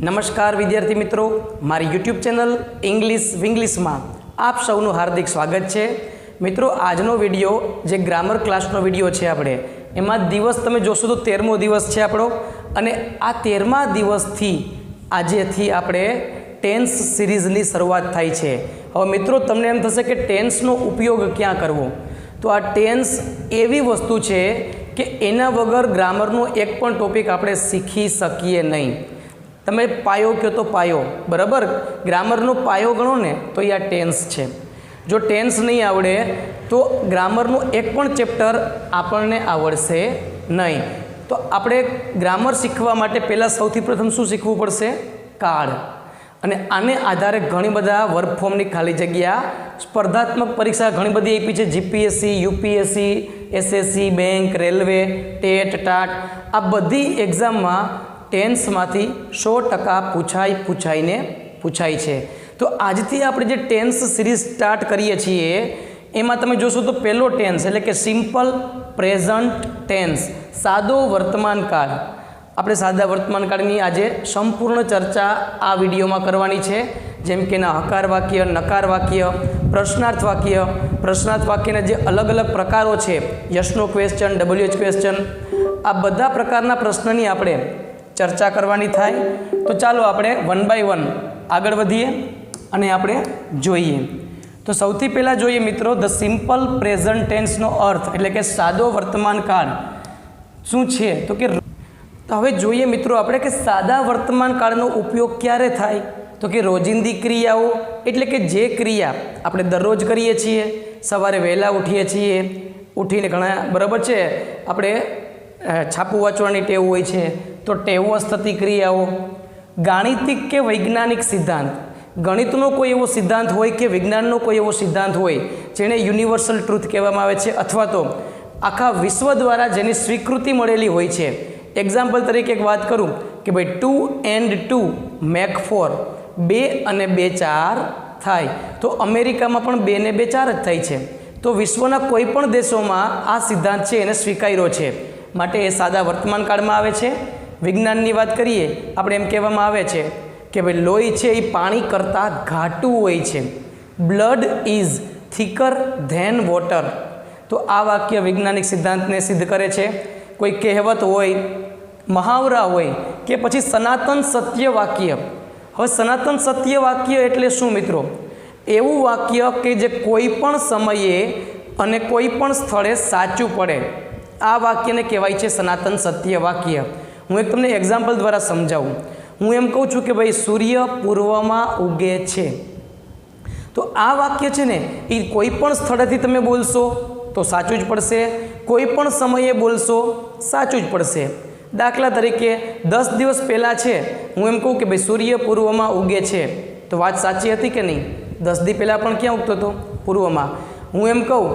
નમસ્કાર વિદ્યાર્થી મિત્રો, મારી યુટ્યુબ ચેનલ ઇંગ્લિશ વિંગ્લિશમાં આપ સૌનું હાર્દિક સ્વાગત છે. મિત્રો, આજનો વિડીયો જે ગ્રામર ક્લાસનો વિડીયો છે આપણે એમાં દિવસ તમે જોશો તો 13મો દિવસ છે આપણો, અને આ 13મા દિવસથી આજેથી આપણે ટેન્સ સિરીઝની શરૂઆત થાય છે. હવે મિત્રો, તમને એમ થશે કે ટેન્સનો ઉપયોગ ક્યાં કરવો, તો આ ટેન્સ એવી વસ્તુ છે કે એના વગર ગ્રામરનો એક પણ ટોપિક આપણે શીખી શકીએ નહીં. તમે પાયો કહો તો પાયો, બરાબર, ગ્રામરનો પાયો ગણો ને તો એ આ ટેન્સ છે. જો ટેન્સ નહીં આવડે તો ગ્રામરનું એક પણ ચેપ્ટર આપણને આવડશે નહીં. તો આપણે ગ્રામર શીખવા માટે પહેલાં સૌથી પ્રથમ શું શીખવું પડશે? કાળ. અને આને આધારે ઘણી બધા વર્ક ફોર્મની ખાલી જગ્યા સ્પર્ધાત્મક પરીક્ષા ઘણી બધી આપી છે. GPSC, UPSC, SSC, bank, railway, TET, TAT, આ બધી એક્ઝામમાં ટેન્સમાંથી 100% પૂછાય છે. તો આજથી આપણે જે ટેન્સ સિરીઝ સ્ટાર્ટ કરીએ છીએ એમાં તમે જોશો તો પહેલો ટેન્સ એટલે કે સિમ્પલ પ્રેઝન્ટ ટેન્સ, સાદો વર્તમાન કાળ. આપણે સાદા વર્તમાન કાળની આજે સંપૂર્ણ ચર્ચા આ વિડીયોમાં કરવાની છે. જેમ કે એના હકાર વાક્ય, નકાર વાક્ય, પ્રશ્નાર્થ વાક્યના જે અલગ અલગ પ્રકારો છે, યસનો ક્વેશ્ચન, WH ક્વેશ્ચન, આ બધા પ્રકારના પ્રશ્નની આપણે ચર્ચા કરવાની થાય. તો ચાલો આપણે 1 by 1 આગળ વધીએ અને આપણે જોઈએ. તો સૌથી પહેલાં જોઈએ મિત્રો, ધ સિમ્પલ પ્રેઝન્ટ ટેન્સનો અર્થ એટલે કે સાદો વર્તમાન કાળ શું છે. તો હવે જોઈએ મિત્રો આપણે કે સાદા વર્તમાન કાળનો ઉપયોગ ક્યારે થાય. તો કે રોજિંદી ક્રિયાઓ એટલે કે જે ક્રિયા આપણે દરરોજ કરીએ છીએ. સવારે વહેલા ઉઠીએ છીએ, ઉઠીને ઘણા બરાબર છે આપણે છાપું વાંચવાની ટેવ હોય છે, તો ટેવવશ થતી ક્રિયાઓ. ગાણિતિક કે વૈજ્ઞાનિક સિદ્ધાંત, ગણિતનો કોઈ એવો સિદ્ધાંત હોય કે વિજ્ઞાનનો કોઈ એવો સિદ્ધાંત હોય જેને યુનિવર્સલ ટ્રુથ કહેવામાં આવે છે, અથવા તો આખા વિશ્વ દ્વારા જેની સ્વીકૃતિ મળેલી હોય છે. એક્ઝામ્પલ તરીકે એક વાત કરું કે ભાઈ 2 and 2 make 4, 2 અને 2 4 થાય. તો અમેરિકામાં પણ 2 ને 2 4 જ થાય છે. તો વિશ્વના કોઈ પણ દેશોમાં આ સિદ્ધાંત છે એને સ્વીકાર્યો છે, માટે એ સાદા વર્તમાન કાળમાં આવે છે. વિજ્ઞાનની વાત કરીએ આપણે એમ કહેવામાં આવે છે કે ભાઈ લોહી છે એ પાણી કરતાં ઘાટું હોય છે. Blood is thicker than water. તો આ વાક્ય વૈજ્ઞાનિક સિદ્ધાંતને સિદ્ધ કરે છે. કોઈ કહેવત હોય, મહાવરા હોય કે પછી સનાતન સત્ય વાક્ય. હવે સનાતન સત્ય વાક્ય એટલે શું મિત્રો? એવું વાક્ય કે જે કોઈ પણ સમયે અને કોઈ પણ સ્થળે સાચું પડે, આ વાક્યને કહેવાય છે સનાતન સત્ય વાક્ય. હું એક તમને એક્ઝામ્પલ દ્વારા સમજાવું. હું એમ કહું છું કે ભાઈ સૂર્ય પૂર્વમાં ઉગે છે. તો આ વાક્ય છે ને એ કોઈ પણ સ્થળેથી તમે બોલશો તો સાચું જ પડશે, કોઈ પણ સમયે બોલશો સાચું જ પડશે. દાખલા તરીકે 10 દિવસ પહેલાં છે, હું એમ કહું કે ભાઈ સૂર્ય પૂર્વમાં ઉગે છે, તો વાત સાચી હતી કે નહીં? 10 દી પહેલાં પણ ક્યાં ઉગતો હતો? પૂર્વમાં. હું એમ કહું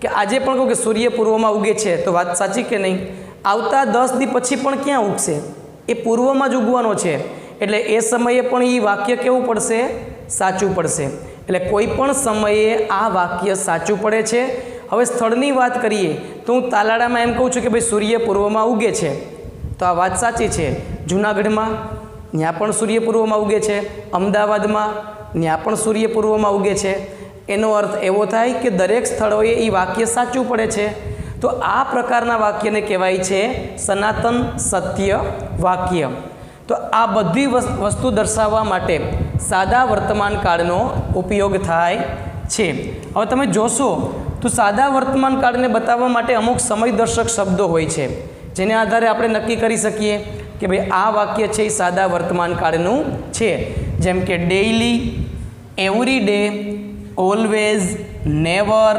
કે આજે પણ કહું કે સૂર્ય પૂર્વમાં ઉગે છે, તો વાત સાચી કે નહીં? આવતા 10 દી પછી પણ ક્યાં ઉગશે? એ પૂર્વમાં જ ઉગવાનો છે, એટલે એ સમયે પણ એ વાક્ય કેવું પડશે? સાચું પડશે. એટલે કોઈ પણ સમયે આ વાક્ય સાચું પડે છે. હવે સ્થળની વાત કરીએ તો હું તાલાળામાં એમ કહું છું કે ભાઈ સૂર્ય પૂર્વમાં ઉગે છે, તો આ વાત સાચી છે. જૂનાગઢમાં ત્યાં પણ સૂર્ય પૂર્વમાં ઉગે છે, અમદાવાદમાં ત્યાં પણ સૂર્ય પૂર્વમાં ઉગે છે. એનો અર્થ એવો થાય કે દરેક સ્થળોએ એ વાક્ય સાચું પડે છે. તો આ પ્રકારના વાક્યને કહેવાય છે સનાતન સત્ય વાક્ય. તો આ બધી વસ્તુ દર્શાવવા માટે સાદા વર્તમાન કાળનો ઉપયોગ થાય છે. હવે તમે જોશો તો સાદા વર્તમાન કાળને બતાવવા માટે અમુક સમયદર્શક શબ્દો હોય છે, જેને આધારે આપણે નક્કી કરી શકીએ કે ભાઈ આ વાક્ય છે એ સાદા વર્તમાન કાળનું છે. જેમ કે daily, every day, always, never,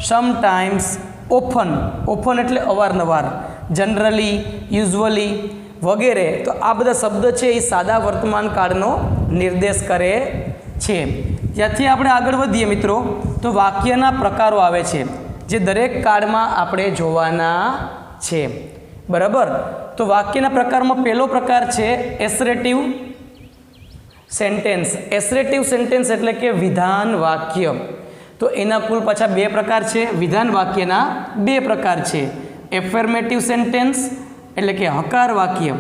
sometimes, often એટલે અવારનવાર, જનરલી, યુઝ્યુઅલી વગેરે. તો આ બધા શબ્દ છે એ સાદા વર્તમાન કાળનો નિર્દેશ કરે છે. ત્યાંથી આપણે આગળ વધીએ મિત્રો, તો વાક્યના પ્રકારો આવે છે જે દરેક કાળમાં આપણે જોવાના છે, બરાબર. તો વાક્યના પ્રકારમાં પહેલો પ્રકાર છે એસરેટિવ સેન્ટેન્સ. એસરેટિવ સેન્ટેન્સ એટલે કે વિધાન વાક્ય. તો એના કુલ પાછા 2 પ્રકાર છે. વિધાન વાક્યના 2 પ્રકાર છે. એફર્મેટિવ સેન્ટેન્સ એટલે કે હકાર વાક્ય,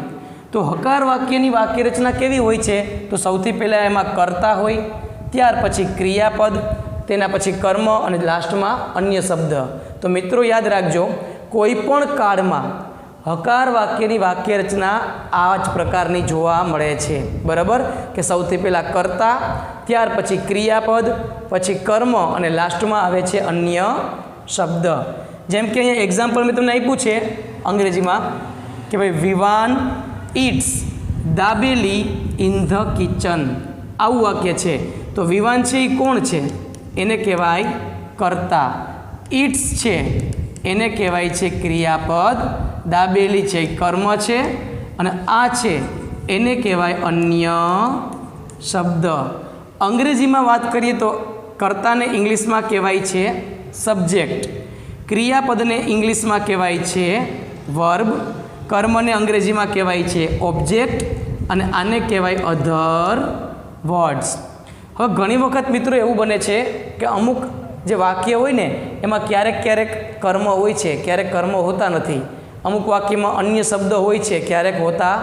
તો હકાર વાક્યની વાક્ય રચના કેવી હોય છે? તો સૌથી પહેલાં એમાં કર્તા હોય, ત્યાર પછી ક્રિયાપદ, તેના પછી કર્મ અને લાસ્ટમાં અન્ય શબ્દ. તો મિત્રો યાદ રાખજો, કોઈ પણ કાળમાં હકાર વાક્યની વાક્ય રચના આ જ પ્રકારની જોવા મળે છે. બરાબર, કે સૌથી પહેલાં કર્તા, ત્યાર પછી ક્રિયાપદ, પછી કર્મ અને લાસ્ટમાં આવે છે અન્ય શબ્દ. જેમ કે અહીંયા એક્ઝામ્પલ મેં તમને આપ્યું છે અંગ્રેજીમાં કે ભાઈ Vivaan it's dabeli in the kitchen, આવું વાક્ય છે. તો વિવાન છે એ કોણ છે? એને કહેવાય કર્તા. ઇટ્સ છે એને કહેવાય છે ક્રિયાપદ, દાબેલી છે કર્મ છે, અને આ છે એને કહેવાય અન્ય શબ્દ. અંગ્રેજીમાં વાત કરીએ તો કર્તાને ઇંગ્લિશમાં કહેવાય છે સબ્જેક્ટ, ક્રિયાપદને ઇંગ્લિશમાં કહેવાય છે વર્બ, કર્મને અંગ્રેજીમાં કહેવાય છે ઓબ્જેક્ટ, અને આને કહેવાય અધર વર્ડ્સ. હવે ઘણી વખત મિત્રો એવું બને છે કે અમુક જે વાક્ય હોય ને એમાં ક્યારેક ક્યારેક કર્મ હોય છે, ક્યારેક કર્મ હોતા નથી. અમુક વાક્યમાં અન્ય શબ્દ હોય છે, ક્યારેક હોતા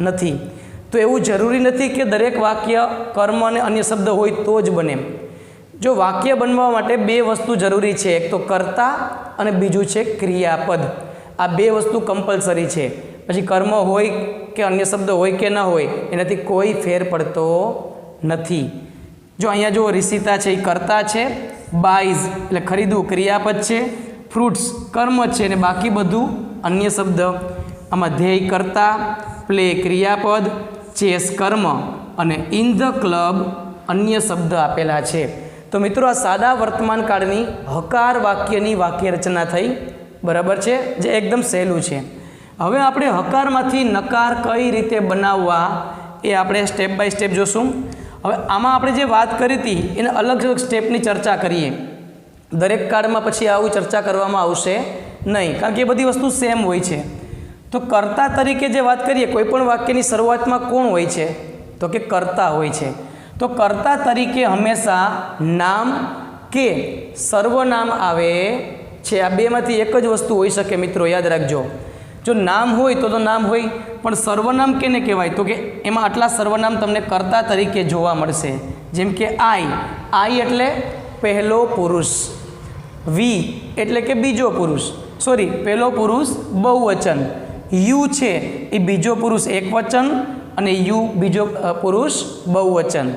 નથી. તો એવું જરૂરી નથી કે દરેક વાક્ય કર્મ અને અન્ય શબ્દ હોય તો જ બને. જો વાક્ય બનવા માટે બે વસ્તુ જરૂરી છે, એક તો કર્તા અને બીજું છે ક્રિયાપદ. આ બે વસ્તુ કમ્પલસરી છે. પછી કર્મ હોય કે અન્ય શબ્દ હોય કે ન હોય એનાથી કોઈ ફેર પડતો નથી. જો અહીંયા જો રિષિતા છે એ કર્તા છે, બાઈઝ એટલે ખરીદવું ક્રિયાપદ છે, ફ્રૂટ્સ કર્મ છે, અને બાકી બધું અન્ય શબ્દ. આમાં ધ્યેય કર્તા, પ્લે ક્રિયાપદ, ચેસ કર્મ અને ઇન ધ ક્લબ અન્ય શબ્દ આપેલા છે. તો મિત્રો આ સાદા વર્તમાન કાળની હકાર વાક્યની વાક્ય રચના થઈ. બરાબર છે, જે એકદમ સહેલું છે. હવે આપણે હકારમાંથી નકાર કઈ રીતે બનાવવા એ આપણે સ્ટેપ બાય સ્ટેપ જોશું. હવે આમાં આપણે જે વાત કરી હતી એને અલગ અલગ સ્ટેપની ચર્ચા કરીએ. દરેક કાળમાં પછી આવું ચર્ચા કરવામાં આવશે નહીં, કારણ કે એ બધી વસ્તુ સેમ હોય છે. તો કર્તા તરીકે જે વાત કરીએ, કોઈ પણ વાક્યની શરૂઆતમાં કોણ હોય છે? તો કે કર્તા હોય છે. તો કર્તા તરીકે હંમેશા નામ કે સર્વનામ આવે છે. આ બેમાંથી એક જ વસ્તુ હોઈ શકે મિત્રો, યાદ રાખજો. જો નામ હોય તો નામ હોય, પણ સર્વનામ કેને કહેવાય? તો કે એમાં આટલા સર્વનામ તમને કર્તા તરીકે જોવા મળશે. જેમ કે આઈ એટલે પહેલો પુરુષ, વી એટલે કે બીજો પુરુષ, પહેલો પુરુષ બહુવચન, યુ છે એ બીજો પુરુષ એકવચન અને યુ બીજો પુરુષ બહુવચન,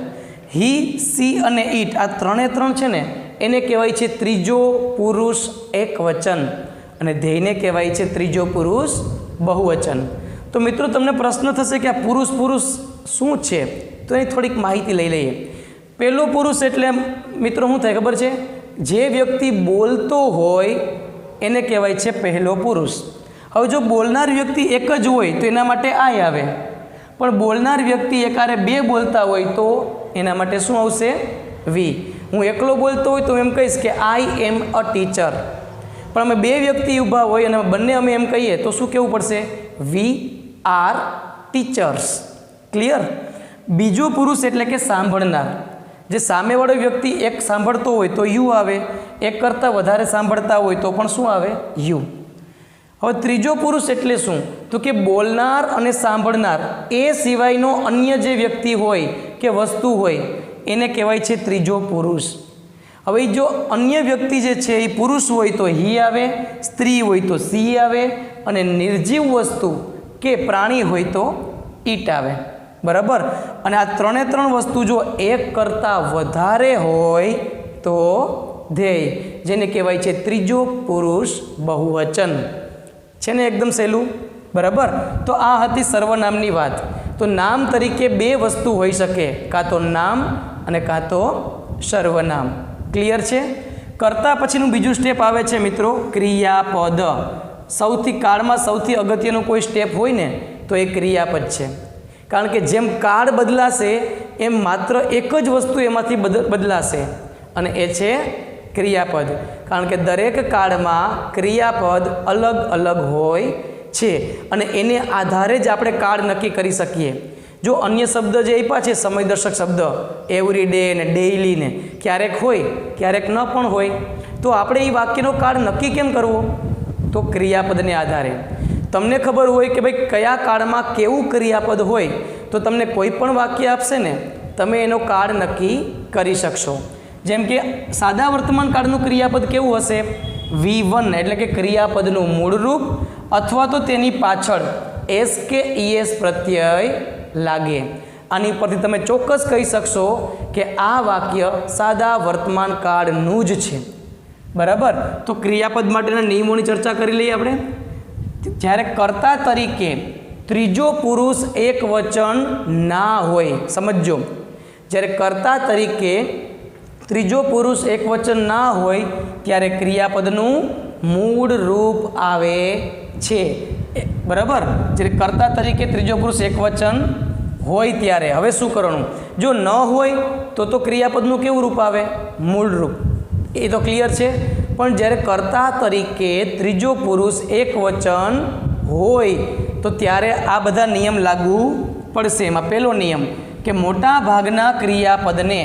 હી, સી અને ઇટ આ ત્રણે ત્રણ છે ને એને કહેવાય છે ત્રીજો પુરુષ એકવચન, અને ધ્યેયને કહેવાય છે ત્રીજો પુરુષ બહુવચન. તો મિત્રો તમને પ્રશ્ન થશે કે આ પુરુષ શું છે? તો એની થોડીક માહિતી લઈ લઈએ. પહેલો પુરુષ એટલે મિત્રો શું થાય ખબર છે? જે વ્યક્તિ બોલતો હોય એને કહેવાય છે પહેલો પુરુષ. હવે જો બોલનાર વ્યક્તિ એક જ હોય તો એના માટે આઈ આવે, પણ બોલનાર વ્યક્તિ એકારે બે બોલતા હોય તો એના માટે શું આવશે? વી. હું એકલો બોલતો હોય તો એમ કહીશ કે આઈ એમ અ ટીચર, પણ અમે બે વ્યક્તિ ઊભા હોય અને બંને અમે એમ કહીએ તો શું કહેવું પડશે? We are teachers. ક્લિયર? બીજો પુરુષ એટલે કે સાંભળનાર. જે સામેવાળો વ્યક્તિ એક સાંભળતો હોય તો યુ આવે, એક કરતાં વધારે સાંભળતા હોય તો પણ શું આવે? યુ. હવે ત્રીજો પુરુષ એટલે શું? તો કે બોલનાર અને સાંભળનાર એ સિવાયનો અન્ય જે વ્યક્તિ હોય કે વસ્તુ હોય એને કહેવાય છે ત્રીજો પુરુષ. હવે જો અન્ય વ્યક્તિ જે છે એ પુરુષ હોય તો હી આવે, સ્ત્રી હોય તો સી આવે, અને નિર્જીવ વસ્તુ કે પ્રાણી હોય તો ઈટ આવે. બરાબર? અને આ ત્રણે ત્રણ વસ્તુ જો એક કરતાં વધારે હોય તો ધ્યેય, જેને કહેવાય છે ત્રીજો પુરુષ બહુવચન. છે ને એકદમ સહેલું? બરાબર? તો આ હતી સર્વનામની વાત. તો નામ તરીકે બે વસ્તુ હોઈ શકે, કાં તો નામ અને કાં તો સર્વનામ. ક્લિયર છે? કરતા પછીનું બીજું સ્ટેપ આવે છે મિત્રો ક્રિયાપદ. કાળમાં સૌથી અગત્યનો કોઈ સ્ટેપ હોય ને તો એ ક્રિયાપદ છે. કારણ કે જેમ કાળ બદલાશે એમ માત્ર એક જ વસ્તુ એમાંથી બદલાશે, અને એ છે ક્રિયાપદ. કારણ કે દરેક કાળમાં ક્રિયાપદ અલગ અલગ હોય છે, અને એને આધારે જ આપણે કાળ નક્કી કરી શકીએ. જો અન્ય શબ્દ જે આપ્યા છે સમયદર્શક શબ્દ, એવરી ડે ને ડેઇલી ને, ક્યારેક હોય ક્યારેક ન પણ હોય, તો આપણે એ વાક્યનો કાળ નક્કી કેમ કરવો? તો ક્રિયાપદને આધારે. તમને ખબર હોય કે ભાઈ કયા કાળમાં કેવું ક્રિયાપદ હોય તો તમને કોઈ પણ વાક્ય આપશે ને તમે એનો કાળ નક્કી કરી શકશો. જેમ કે સાદા વર્તમાન કાળનું ક્રિયાપદ કેવું હશે? V1 એટલે કે ક્રિયાપદનું મૂળ રૂપ અથવા તો તેની પાછળ એસ કે ઈએસ પ્રત્યય લાગે. આની પરથી તમે ચોક્કસ કહી શકશો કે આ વાક્ય સાદા વર્તમાન કાળનું જ છે. બરાબર. તો ક્રિયાપદ માટેના નિયમોની ચર્ચા કરી લઈએ આપણે. જ્યારે કર્તા તરીકે ત્રીજો પુરુષ એકવચન ના હોય, સમજો, જ્યારે કર્તા તરીકે ત્રીજો પુરુષ એકવચન ના હોય ત્યારે ક્રિયાપદનું મૂળ રૂપ આવે છે. બરાબર. જ્યારે કર્તા તરીકે ત્રીજો પુરુષ એકવચન હોય ત્યારે હવે શું કરવાનું? જો ન હોય તો ક્રિયાપદનું કેવું રૂપ આવે? મૂળ રૂપ. એ તો ક્લિયર છે. પણ જ્યારે કર્તા તરીકે ત્રીજો પુરુષ એકવચન હોય તો ત્યારે આ બધા નિયમ લાગુ પડશે. એમાં પહેલો નિયમ કે મોટા ભાગના ક્રિયાપદને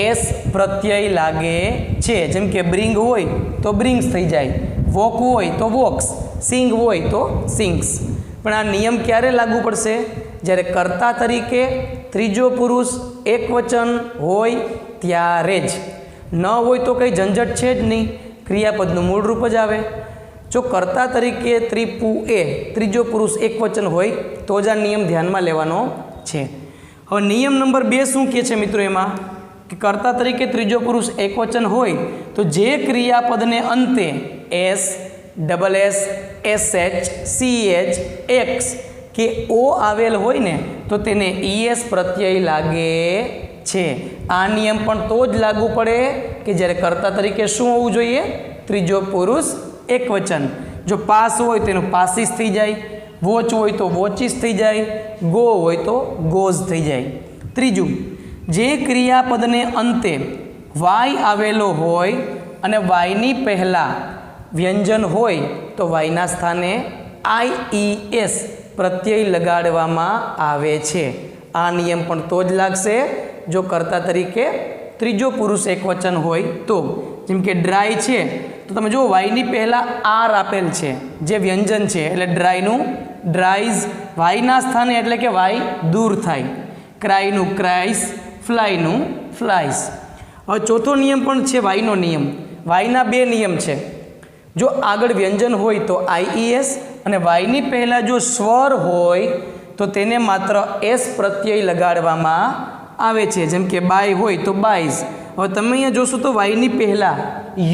એસ પ્રત્યય લાગે છે. જેમ કે બ્રિંગ હોય તો બ્રિંગ્સ થઈ જાય, વોક હોય તો વોક્સ, સિંગ હોય તો સિંગ્સ. પણ આ નિયમ ક્યારે લાગુ પડશે? જ્યારે કર્તા તરીકે ત્રીજો પુરુષ એકવચન હોય ત્યારે જ. ન હોય તો કંઈ ઝંઝટ છે જ નહીં, ક્રિયાપદનું મૂળ રૂપ જ આવે. જો કર્તા તરીકે ત્રીજો પુરુષ એકવચન હોય તો જ આ નિયમ ધ્યાનમાં લેવાનો છે. હવે નિયમ નંબર 2 શું કહે છે મિત્રો? એમાં કે કર્તા તરીકે ત્રીજો પુરુષ એકવચન હોય તો જે ક્રિયાપદને અંતે S, double S, SH, CH, X કે O આવેલ હોય ને તો તેને ES પ્રત્યય લાગે છે. આ નિયમ પણ તો જ લાગુ પડે કે જ્યારે કર્તા તરીકે શું હોવું જોઈએ? ત્રીજો પુરુષ એકવચન. જો પાસ હોય તો એનું પાસીસ થઈ જાય, વોચ હોય તો વોચીસ થઈ જાય, ગો હોય તો ગોઝ થઈ જાય. ત્રીજું, જે ક્રિયાપદને અંતે વાય આવેલો હોય અને વાયની પહેલાં વ્યંજન હોય તો વાયના સ્થાને IES પ્રત્યય લગાડવામાં આવે છે. આ નિયમ પણ તો જ લાગશે જો કર્તા તરીકે ત્રીજો પુરુષ એકવચન હોય તો. જેમ કે ડ્રાય છે તો તમે જો વાયની પહેલાં આર આપેલ છે જે વ્યંજન છે એટલે ડ્રાયનું ડ્રાઈઝ, વાયના સ્થાને એટલે કે વાય દૂર થાય, ક્રાયનું ક્રાઇસ, ફ્લાયનું ફ્લાઇસ. હવે ચોથો નિયમ પણ છે વાયનો નિયમ. વાયના 2 નિયમ છે. જો આગળ વ્યંજન હોય તો IES અને વાયની પહેલાં જો સ્વર હોય તો તેને માત્ર એસ પ્રત્યય લગાડવામાં આવે છે. જેમ કે બાય હોય તો બાઈઝ. હવે તમે અહીંયા જોશો તો વાયની પહેલાં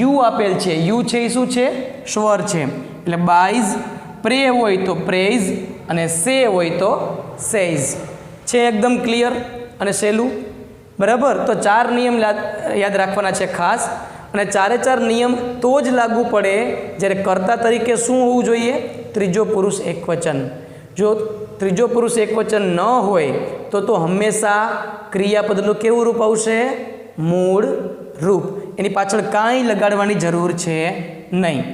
યુ આપેલ છે. યુ છે એ શું છે? સ્વર છે. એટલે બાઈઝ. પ્રે હોય તો પ્રેઝ અને સે હોય તો સેઝ. છે એકદમ ક્લિયર અને સહેલું. બરાબર. તો 4 નિયમ યાદ રાખવાના છે ખાસ. અને 4 નિયમ તો જ લાગુ પડે જ્યારે કર્તા તરીકે શું હોવું જોઈએ? ત્રીજો પુરુષ એકવચન. જો ત્રીજો પુરુષ એકવચન ન હોય તો હંમેશા ક્રિયાપદનું કેવું રૂપ આવશે? મૂળ રૂપ. એની પાછળ કાંઈ લગાડવાની જરૂર છે નહીં.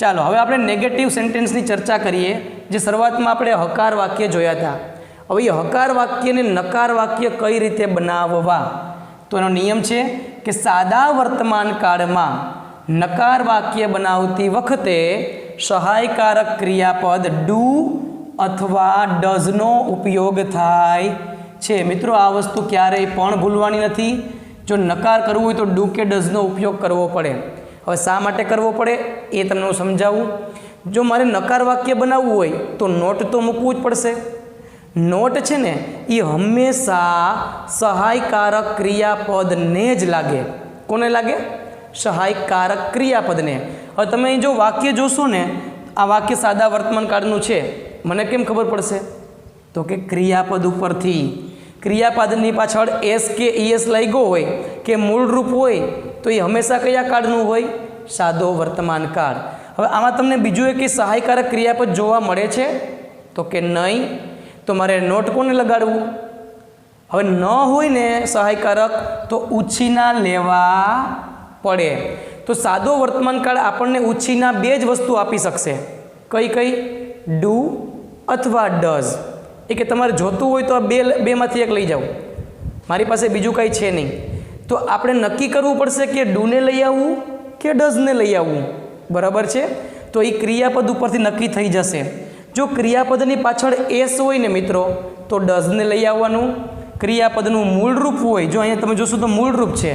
ચાલો હવે આપણે નેગેટિવ સેન્ટેન્સની ચર્ચા કરીએ. જે શરૂઆતમાં આપણે હકાર વાક્ય જોયા હતા. હવે એ હકાર વાક્યને નકાર વાક્ય કઈ રીતે બનાવવા? તો એનો નિયમ છે કે સાદા વર્તમાન કાળમાં નકાર વાક્ય બનાવતી વખતે સહાયકારક ક્રિયાપદ ડુ અથવા ડઝનો ઉપયોગ થાય છે. મિત્રો આ વસ્તુ ક્યારેય પણ ભૂલવાની નથી. જો નકાર કરવું હોય તો ડુ કે ડઝનો ઉપયોગ કરવો પડે. હવે શા માટે કરવો પડે એ તમને હું સમજાવું. જો મારે નકાર વાક્ય બનાવવું હોય તો નોટ તો મૂકવું જ પડશે. નોટ છે ને એ હંમેશા સહાયકારક ક્રિયાપદને જ લાગે. કોને લાગે? સહાયકારક ક્રિયાપદને. હવે તમે અહીં જો વાક્ય જોશો ને, આ વાક્ય સાદા વર્તમાન કાળનું છે. મને કેમ ખબર પડશે? તો કે ક્રિયાપદ ઉપરથી. ક્રિયાપદની પાછળ એસ કે ES લાગ્યો હોય કે મૂળ રૂપ હોય તો એ હંમેશા કયા કાળનું હોય? સાદો વર્તમાન કાળ. હવે આમાં તમને બીજું એક સહાયકારક ક્રિયાપદ જોવા મળે છે? તો કે નહીં. તો મારે નોટ કોને લગાડવું? હવે ન હોય ને સહાયકારક તો ઉછીના લેવા પડે. તો સાદો વર્તમાન કાળ આપણને ઉછીના 2 જ વસ્તુ આપી શકશે. કઈ કઈ? ડુ અથવા ડઝ. એ કે તમારે જોતું હોય તો આ બેમાંથી એક લઈ જાઓ, મારી પાસે બીજું કાંઈ છે નહીં. તો આપણે નક્કી કરવું પડશે કે ડુને લઈ આવવું કે ડઝને લઈ આવવું. બરાબર છે. તો એ ક્રિયાપદ ઉપરથી નક્કી થઈ જશે. જો ક્રિયાપદની પાછળ એસ હોય ને મિત્રો તો ડઝને લઈ આવવાનું. ક્રિયાપદનું મૂળરૂપ હોય, જો અહીંયા તમે જોશો તો મૂળરૂપ છે,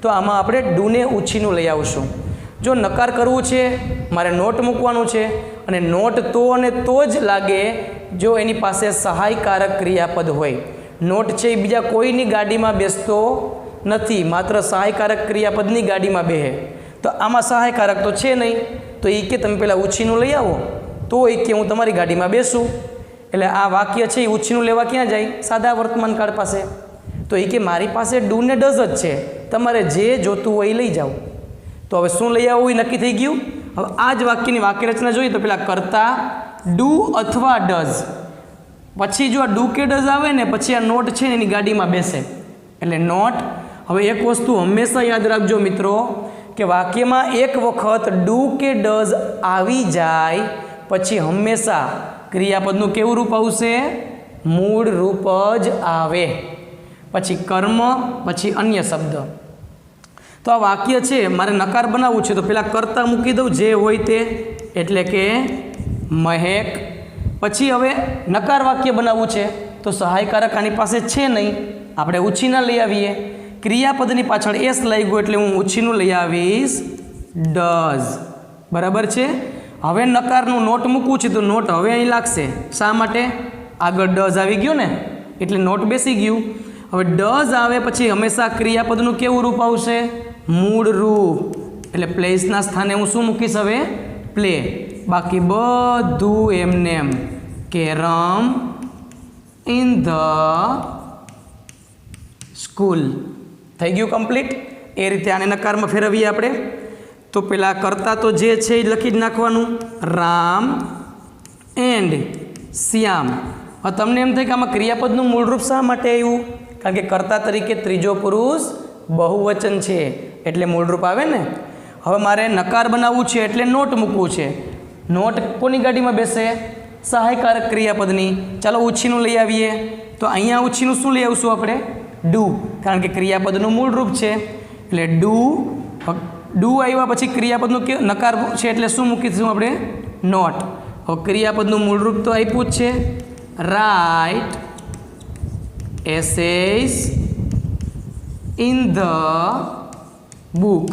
તો આમાં આપણે ડુને ઉછીનું લઈ આવશું. જો નકાર કરવું છે, મારે નોટ મૂકવાનું છે, અને નોટ તો અને તો જ લાગે જો એની પાસે સહાયકારક ક્રિયાપદ હોય. નોટ છે એ બીજા કોઈની ગાડીમાં બેસતો નથી, માત્ર સહાયકારક ક્રિયાપદની ગાડીમાં બેહે. તો આમાં સહાયકારક તો છે નહીં, તો એ કે તમે પહેલાં ઉછીનું લઈ આવો, તો એ કે હું તમારી ગાડીમાં બેસું. એટલે આ વાક્ય છે એ ઉછીનું લેવા ક્યાં જાય? સાદા વર્તમાન કાળ પાસે. તો એ કે મારી પાસે ડુ ને ડઝ જ છે, તમારે જે જોતું હોય એ લઈ જાઓ. તો હવે શું લઈ આવવું એ નક્કી થઈ ગયું. હવે આ જ વાક્યની વાક્યરચના જોઈએ તો પહેલાં કરતા ડુ અથવા ડઝ, પછી જો આ ડુ કે ડઝ આવે ને પછી આ નોટ છે ને એની ગાડીમાં બેસે એટલે નોટ. હવે એક વસ્તુ હંમેશા યાદ રાખજો મિત્રો કે વાક્યમાં એક વખત ડુ કે ડઝ આવી જાય પછી હંમેશા ક્રિયાપદનું કેવું રૂપ આવશે? મૂળ રૂપ જ આવે. પછી કર્મ, પછી અન્ય શબ્દ. તો આ વાક્ય છે મારે નકાર બનાવવું છે તો પહેલાં કરતા મૂકી દઉં જે હોય તે, એટલે કે મહેક. પછી હવે નકાર વાક્ય બનાવવું છે તો સહાયકારક આની પાસે છે નહીં, આપણે ઉછીના લઈ આવીએ. ક્રિયાપદની પાછળ એસ લઈ ગયો એટલે હું ઉછીનું લઈ આવીશ ડઝ. બરાબર છે. હવે નકારનું નોટ મૂકવું છે તો નોટ હવે અહીં લાગશે. શા માટે? આગળ ડઝ આવી ગયો ને એટલે નોટ બેસી ગયું. હવે ડઝ આવે પછી હંમેશા ક્રિયાપદનું કેવું રૂપ આવશે? મૂળ રૂપ. એટલે પ્લેસના સ્થાને હું શું મૂકીશ હવે? પ્લે. બાકી બધું એમને એમ. Carrom in the school. થઈ ગયું કમ્પ્લીટ. એ રીતે આને નકારમાં ફેરવીએ આપણે. તો પેલા કરતા તો જે છે એ લખી જ નાખવાનું, રામ એન્ડ શ્યામ. હવે તમને એમ થાય કે આમાં ક્રિયાપદનું મૂળરૂપ શા માટે આવ્યું? કારણ કે કર્તા તરીકે ત્રીજો પુરુષ બહુવચન છે એટલે મૂળરૂપ આવે ને. હવે મારે નકાર બનાવવું છે એટલે નોટ મૂકવું છે. નોટ કોની ગાડીમાં બેસે? સહાયકારક ક્રિયાપદની. ચાલો ઉછીનું લઈ આવીએ. તો અહીંયા ઉછીનું શું લઈ આવશું આપણે? ડુ, કારણ કે ક્રિયાપદનું મૂળરૂપ છે એટલે ડુ. ડુ આવ્યા પછી ક્રિયાપદનું કે નકાર છે એટલે શું મૂકીશું આપણે? નોટ. હવે ક્રિયાપદનું મૂળરૂપ તો આપ્યું જ છે, write essays in the book.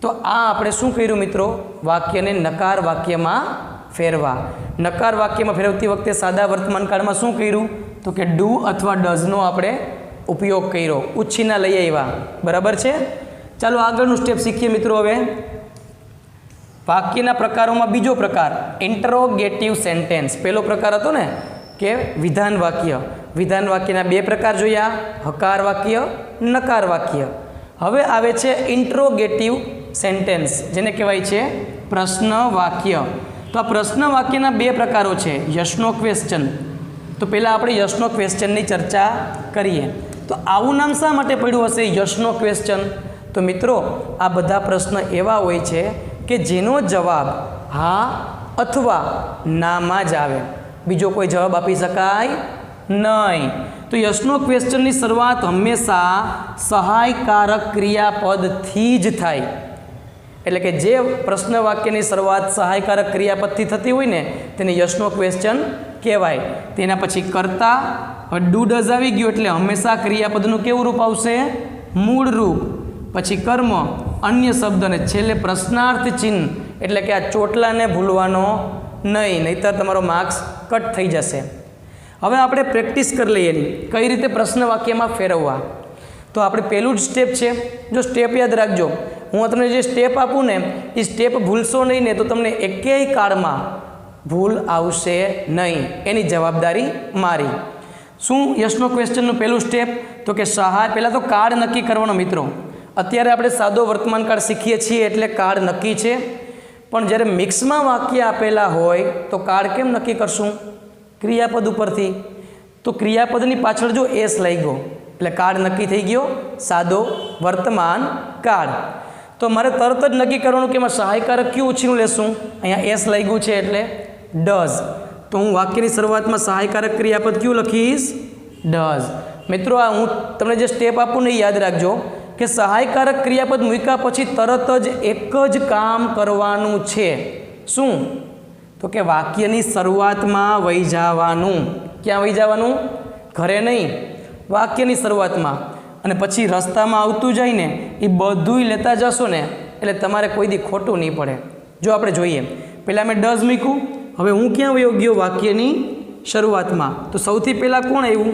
તો આ આપણે શું કર્યું મિત્રો? વાક્યને નકાર વાક્યમાં ફેરવા. નકાર વાક્યમાં ફેરવતી વખતે સાદા વર્તમાન કાળમાં શું કર્યું? તો કે ડુ અથવા ડઝનો આપણે ઉપયોગ કર્યો, ઉછીના લઈ આવ્યા. બરાબર છે. ચાલો આગળનું સ્ટેપ શીખીએ મિત્રો. હવે વાક્યના પ્રકારોમાં બીજો પ્રકાર ઇન્ટરોગેટિવ સેન્ટેન્સ. પહેલો પ્રકાર હતો ને કે વિધાન વાક્ય. વિધાન વાક્યના બે પ્રકાર જોયા, હકાર વાક્ય, નકાર વાક્ય. હવે આવે છે ઇન્ટરોગેટિવ સેન્ટેન્સ, જેને કહેવાય છે પ્રશ્ન વાક્ય. તો આ પ્રશ્ન વાક્યના બે પ્રકારો છે, યસનો ક્વેશ્ચન. તો પહેલાં આપણે યસનો ક્વેશ્ચનની ચર્ચા કરીએ. તો આવું નામ શા માટે પડ્યું હશે યસનો ક્વેશ્ચન? તો મિત્રો આ બધા પ્રશ્ન એવા હોય છે કે જેનો જવાબ હા અથવા નામાં જ આવે, બીજો કોઈ જવાબ આપી શકાય નહીં. તો યસનો ક્વેશ્ચનની શરૂઆત હંમેશા સહાયકારક ક્રિયાપદથી જ થાય. એટલે કે જે પ્રશ્ન વાક્યની શરૂઆત સહાયકારક ક્રિયાપદથી થતી હોય ને તેને યસનો ક્વેશ્ચન કહેવાય. તેના પછી કરતા, ડુ ડઝ આવી ગયું એટલે હંમેશા ક્રિયાપદનું કેવું રૂપ આવશે? મૂળ રૂપ. પછી કર્મ, અન્ય શબ્દ, અને છેલ્લે પ્રશ્નાર્થ ચિહ્ન. એટલે કે આ ચોટલાને ભૂલવાનો નહીં, નહીંતર તમારો માર્ક્સ કટ થઈ જશે. હવે આપણે પ્રેક્ટિસ કરી લઈએ એની કઈ રીતે પ્રશ્ન વાક્યમાં ફેરવવા. તો આપણે પહેલું જ સ્ટેપ છે. જો સ્ટેપ યાદ રાખજો, હું તમને જે સ્ટેપ આપું ને એ સ્ટેપ ભૂલશો નહીં ને તો તમને એકેય કાળમાં ભૂલ આવશે નહીં. એની જવાબદારી મારી. શું યસનો ક્વેશ્ચનનું પહેલું સ્ટેપ? તો કે સહાય. પહેલાં તો કાળ નક્કી કરવાનો મિત્રો. અત્યારે આપણે સાદો વર્તમાન કાળ શીખીએ છીએ એટલે કાળ નક્કી છે, પણ જ્યારે મિક્સમાં વાક્ય આપેલા હોય તો કાળ કેમ નક્કી કરશું? ક્રિયાપદ ઉપરથી. તો ક્રિયાપદની પાછળ જો એસ લઈ ગયો એટલે કાળ નક્કી થઈ ગયો, સાદો વર્તમાન કાળ. તો મારે તરત જ નક્કી કરવાનું કે એમાં સહાયકારક કયું ઉછીનું લેશું? અહીંયા એસ લઈ ગયું છે એટલે ડઝ. તો હું વાક્યની શરૂઆતમાં સહાયકારક ક્રિયાપદ કયું લખીશ? ડઝ. મિત્રો આ હું તમને જે સ્ટેપ આપું ને યાદ રાખજો કે સહાયકારક ક્રિયાપદ મૂક્યા પછી તરત જ એક જ કામ કરવાનું છે. શું? તો કે વાક્યની શરૂઆતમાં વહી જવાનું. ક્યાં વહી જવાનું? ઘરે નહીં, વાક્યની શરૂઆતમાં. અને પછી રસ્તામાં આવતું જાય ને એ બધુંય લેતા જશો ને એટલે તમારે કોઈ દી ખોટું નહીં પડે. જો આપણે જોઈએ, પહેલાં મેં ડઝ મૂક્યું, હવે હું ક્યાં વયો ગયો? વાક્યની શરૂઆતમાં. તો સૌથી પહેલાં કોણ આવ્યું?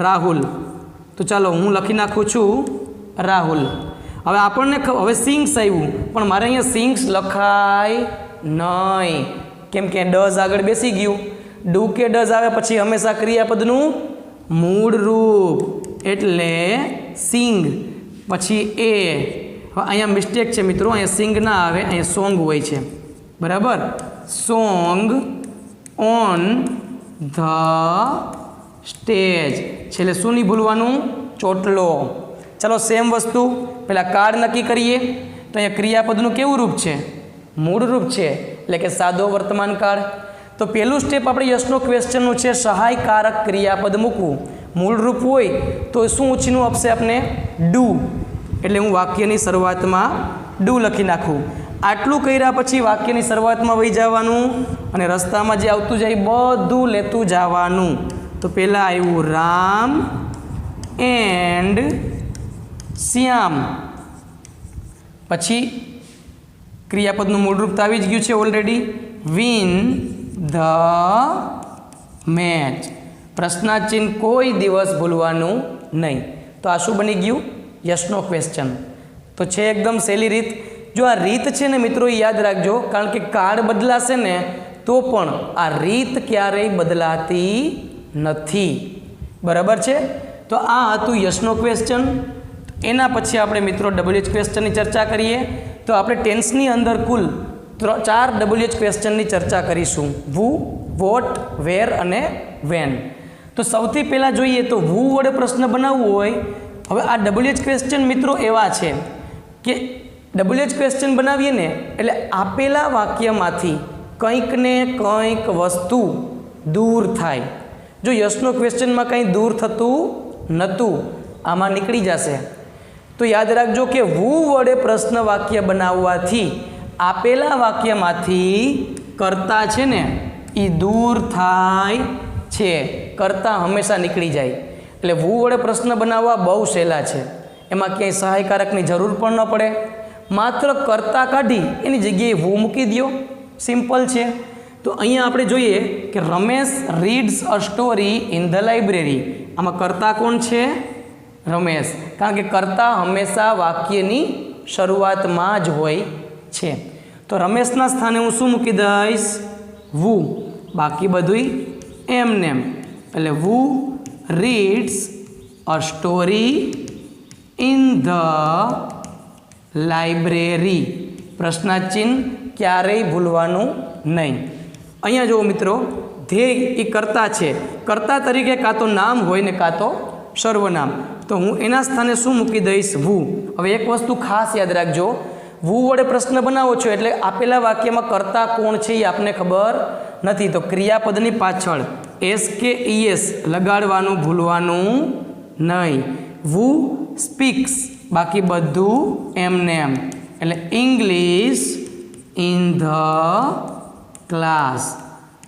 રાહુલ. તો ચાલો હું લખી નાખું છું રાહુલ. હવે આપણને હવે સિંગ્સ આવ્યું, પણ મારે અહીંયા સિંગ્સ લખાય નહીં, કેમ કે ડઝ આગળ બેસી ગયું. ડુ કે ડઝ આવે પછી હંમેશા ક્રિયાપદનું મૂળ રૂપ એટલે સિંગ, પછી એ. હવે અહીંયા મિસ્ટેક છે મિત્રો, અહીંયા સિંગ ના આવે, અહીંયા સોંગ હોય છે. બરાબર? Song on the stage. છેલ્લે શું નહીં ભૂલવાનું? ચોટલો. ચાલો સેમ વસ્તુ પહેલાં કાર્ડ નક્કી કરીએ. તો અહીંયા ક્રિયાપદનું કેવું રૂપ છે? મૂળ રૂપ છે, એટલે કે સાદો વર્તમાન કાળ. તો પહેલું સ્ટેપ આપણે યસનો ક્વેશ્ચનનું છે, સહાયકારક ક્રિયાપદ મૂકવું. મૂળ રૂપ હોય તો શું ઉછીનું આપશે આપણે? ડુ. એટલે હું વાક્યની શરૂઆતમાં ડુ લખી નાખું. આટલું કર્યા પછી વાક્યની શરૂઆતમાં વહી જવાનું અને રસ્તામાં જે આવતું જાય બધું લેતું જવાનું. તો પહેલાં આવ્યું રામ એન્ડ શ્યામ. પછી ક્રિયાપદનું મૂળરૂપ તો આવી જ ગયું છે ઓલરેડી. Win the match. પ્રશ્નાચિહ્ન કોઈ દિવસ ભૂલવાનું નહીં. તો આ શું બની ગયું? યસનો ક્વેશ્ચન. તો છે એકદમ સહેલી રીત. જો આ રીત છે ને મિત્રો એ યાદ રાખજો, કારણ કે કાળ બદલાશે ને તો પણ આ રીત ક્યારેય બદલાતી નથી. બરાબર છે? તો આ હતું યસનો ક્વેશ્ચન. એના પછી આપણે મિત્રો WH ક્વેશ્ચનની ચર્ચા કરીએ. તો આપણે ટેન્સની અંદર કુલ 4 WH ક્વેશ્ચનની ચર્ચા કરીશું: વુ, વોટ, વેર અને વેન. તો સૌથી પહેલાં જોઈએ તો વુ વડે પ્રશ્ન બનાવવો હોય. હવે આ WH ક્વેશ્ચન મિત્રો એવા છે કે WH ક્વેશ્ચન બનાવીએ ને એટલે આપેલા વાક્યમાંથી કંઈક ને કંઈક વસ્તુ દૂર થાય. જો યસનો ક્વેશ્ચનમાં કંઈ દૂર થતું નહોતું, આમાં નીકળી જશે. તો યાદ રાખજો કે વુ વડે પ્રશ્ન વાક્ય બનાવવાથી આપેલા વાક્યમાંથી કર્તા છે ને એ દૂર થાય છે. કર્તા હંમેશા નીકળી જાય. એટલે વુ વડે પ્રશ્ન બનાવવા બહુ સહેલા છે. એમાં ક્યાંય સહાયકારકની જરૂર પણ ન પડે. માત્ર કર્તા કાઢી એની જગ્યાએ વુ મૂકી દો, સિમ્પલ છે. તો અહીંયા આપણે જોઈએ કે Ramesh reads a story in the library. આમાં કર્તા કોણ છે? રમેશ. કારણ કે કર્તા હંમેશા વાક્યની શરૂઆતમાં જ હોય છે. તો રમેશના સ્થાને હું શું મૂકી દઈશ? વુ. બાકી બધુંય એમનેમ. એટલે who reads a story in the library. પ્રશ્નાચિહ્ન ક્યારેય ભૂલવાનું નહીં. અહીંયા જુઓ મિત્રો, ધ્યેય એ કર્તા છે. કર્તા તરીકે કાં તો નામ હોય ને કાં તો સર્વનામ. તો હું એના સ્થાને શું મૂકી દઈશ? વુ. હવે એક વસ્તુ ખાસ યાદ રાખજો, વુ વડે પ્રશ્ન બનાવો છો એટલે આપેલા વાક્યમાં કર્તા કોણ છે એ આપને ખબર નથી. તો ક્રિયાપદની પાછળ એસ કે ઈએસ લગાડવાનું ભૂલવાનું નહીં. વુ સ્પીક્સ, બાકી બધું એમનેમ. એટલે ઇંગ્લિશ ઇન ધ ક્લાસ.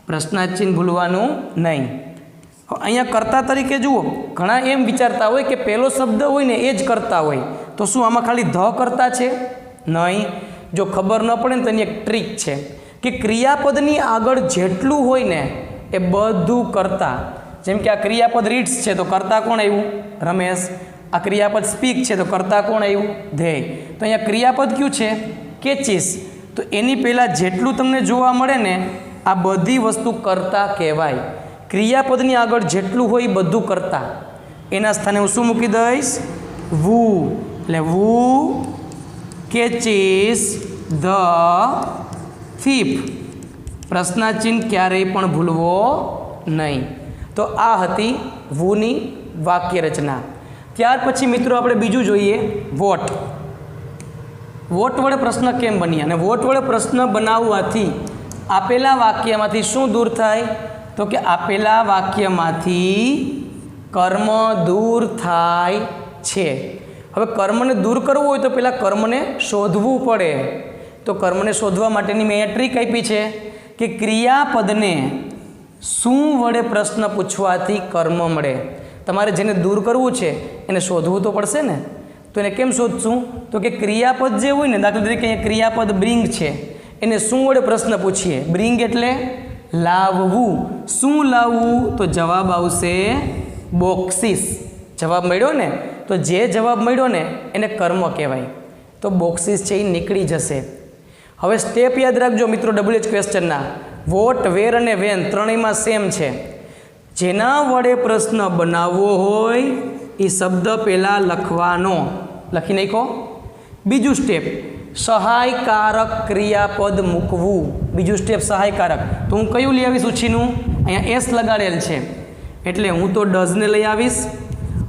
પ્રશ્નાચિહ્ન ભૂલવાનું નહીં. અહીંયા કર્તા તરીકે જુઓ, ઘણા એમ વિચારતા હોય કે પહેલો શબ્દ હોય ને એ જ કરતા હોય. તો શું આમાં ખાલી ધ કરતા છે? નહીં. જો ખબર ન પડે ને તો એની એક ટ્રીક છે કે ક્રિયાપદની આગળ જેટલું હોય ને એ બધું કરતા. જેમ કે આ ક્રિયાપદ રીડ્સ છે તો કરતા કોણ આવ્યું? રમેશ. આ ક્રિયાપદ સ્પીક છે તો કરતા કોણ આવ્યું? ધ્યેય. તો અહીંયા ક્રિયાપદ કયું છે? કેચીસ. તો એની પહેલાં જેટલું તમને જોવા મળે ને આ બધી વસ્તુ કરતા કહેવાય. ક્રિયાપદની આગળ જેટલું હોય એ બધું કરતા. એના સ્થાને હું શું મૂકી દઈશ? વુ. એટલે વુ કેચીસ ધ થીફ. પ્રશ્નાચિહ્ન ક્યારેય પણ ભૂલવો નહીં. તો આ હતી વુની વાક્ય રચના. ત્યાર પછી મિત્રો આપણે બીજું જોઈએ, વોટ. વોટ વડે પ્રશ્ન કેમ બન્યા? અને વોટ વડે પ્રશ્ન બનાવવાથી આપેલા વાક્યમાંથી શું દૂર થાય? તો કે આપેલા વાક્યમાંથી કર્મ દૂર થાય છે. હવે કર્મને દૂર કરવું હોય તો પહેલાં કર્મને શોધવું પડે. તો કર્મને શોધવા માટેની મેં અહીંયા ટ્રીક આપી છે કે ક્રિયાપદને શું વડે પ્રશ્ન પૂછવાથી કર્મ મળે. તમારે જેને દૂર કરવું છે એને શોધવું તો પડશે ને. તો એને કેમ શોધશું? તો કે ક્રિયાપદ જે હોય ને, દાખલા તરીકે અહીંયા ક્રિયાપદ બ્રિંગ છે, એને શું વડે પ્રશ્ન પૂછીએ? બ્રિંગ એટલે લાવવું. શું લાવવું? તો જવાબ આવશે બોક્સિસ. જવાબ મળ્યો ને, તો જે જવાબ મળ્યો ને એને કર્મ કહેવાય. તો બોક્સિસ છે એ નીકળી જશે. હવે સ્ટેપ યાદ રાખજો મિત્રો WH ક્વેશ્ચનના. વોટ, વેર અને વેન ત્રણેયમાં સેમ છે. જેના વડે પ્રશ્ન બનાવવો હોય એ શબ્દ પહેલાં લખવાનો. લખી નાખો. બીજું સ્ટેપ સહાયકારક ક્રિયાપદ મૂકવું. બીજું સ્ટેપ સહાયકારક. તો હું કયું લઈ આવીશ ઉછીનું? અહીંયા એસ લગાડેલ છે એટલે હું તો ડઝને લઈ આવીશ.